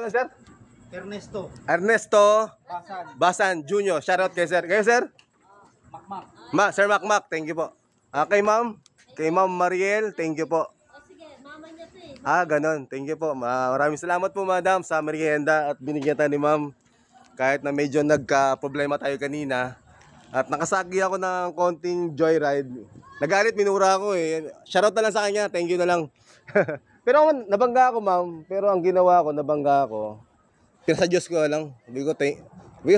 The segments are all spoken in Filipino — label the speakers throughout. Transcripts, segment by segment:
Speaker 1: Ano, sir?
Speaker 2: Ernesto
Speaker 1: Ernesto
Speaker 2: Basan.
Speaker 1: Basan Jr. Shoutout kay sir. Kayo, sir?
Speaker 2: Makmak.
Speaker 1: Sir Makmak, thank you po. Kay ma'am? Kay ma'am Mariel, thank you po. Ganon. Thank you po. Maraming salamat po, madam, sa merienda at binigyan tayo ni ma'am. Kahit na medyo nagka-problema tayo kanina. At nakasagi ako ng konting joyride. Nagalit, minura ako eh. Shoutout na lang sa kanya. Thank you na lang. Pero nabangga ako, ma'am. Pero ang ginawa ko, nabangga ako. Pero sa Diyos ko lang. Sabi ko,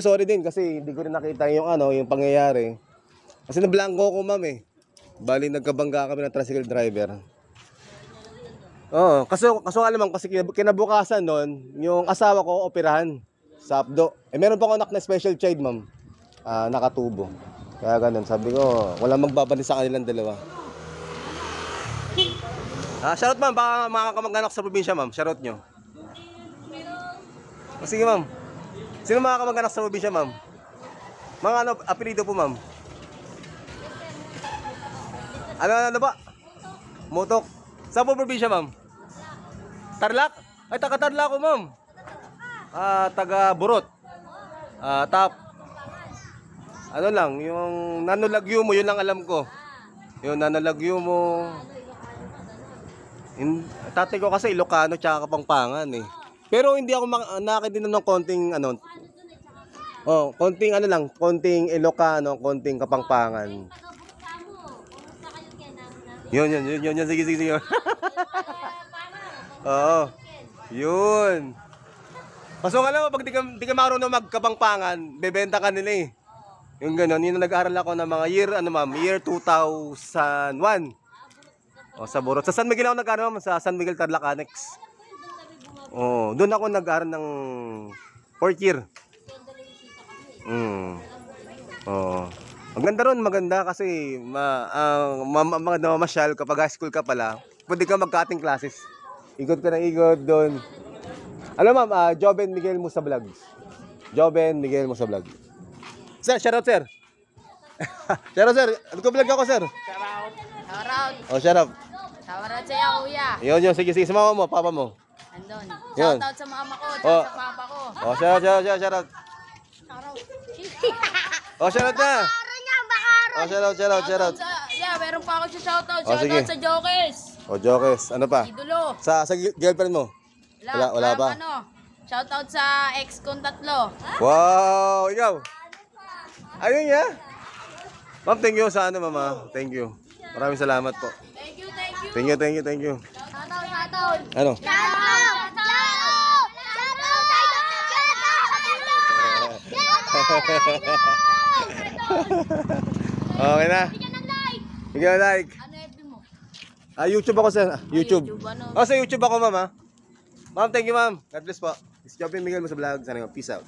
Speaker 1: sorry din kasi hindi ko rin nakita yung yung pangyayari. Kasi nablangko ko, ma'am eh. Bali, nagkabangga kami ng tricycle driver. Oo, kaso alam mo, kasi kinabukasan nun, yung asawa ko operahan sa abdo. Meron pa ako anak na special child, ma'am. Nakatubo. Kaya ganun, sabi ko, walang magbabalik sa kanilang dalawa. Shoutout, ma'am, baka makakamag-anak sa probinsya, ma'am. Shoutout nyo. Sige, ma'am. Sino makakamag-anak sa probinsya, ma'am? Mga apelido po, ma'am? Ano ba? Motok. Saan po probinsya, ma'am? Tarlac? Ay, taga-Tarlac ko, ma'am. Taga-Burot. Ano lang, yung nanolagyo mo, yun lang alam ko. Yung nanolagyo mo. Tatay ko kasi Ilocano tsaka Kapampangan eh. Pero hindi ako nakakita ng konting konting Ilocano, konting Kapampangan. Yun. Sige. Oo. Yun. Pasok alam mo, pag di ka marunong magkapangpangan, bebenta ka nila eh. Yung gano'n, yun na nag-aaral ako ng mga year 2001. Sa Burot. Sa San Miguel ako nag-aaral, ma'am, sa San Miguel Tarlac Annex. Doon ako nag-aaral ng 4th year. Ang ganda ron, maganda kasi mamasyal kapag high school ka pala, pwede ka magka-ating classes. Ikot ka ng ikot doon. Alam ma'am, Joven Miguel Musa Vlog. Joven Miguel Musa Vlog. Sir, shoutout sir. Shoutout sir. Nag-vlog ako sir.
Speaker 3: Shoutout.
Speaker 1: Shoutout.
Speaker 3: Shoutout sa'yo, kuya.
Speaker 1: Yun. Sige. Sa mama mo, papa mo.
Speaker 3: Andun.
Speaker 1: Yun.
Speaker 3: Shoutout sa mama ko, sa papa ko.
Speaker 1: Shoutout.
Speaker 3: Shoutout.
Speaker 1: Shoutout na. Shoutout.
Speaker 3: Yeah, meron pa ako sa shoutout.
Speaker 1: Sige.
Speaker 3: Shoutout sa Jokers.
Speaker 1: Jokes. Ano pa?
Speaker 3: Idolo.
Speaker 1: Sa girlfriend mo? Wala pa.
Speaker 3: Shoutout sa ex kong 3.
Speaker 1: Wow, ikaw. Ayun ya. Ma'am, thank you sa mama. Thank you. Maraming salamat po.
Speaker 3: Thank you.
Speaker 1: Thank you.
Speaker 3: Shoutout.
Speaker 1: Ano? Okay na. Bigyan ng like.
Speaker 3: Ano FB mo?
Speaker 1: YouTube ako sir. YouTube.
Speaker 3: Ano?
Speaker 1: Sa YouTube ako, ma'am. Ma'am, thank you, ma'am. God bless po. It's Joven Miguel Musa Vlog. Sana peace out.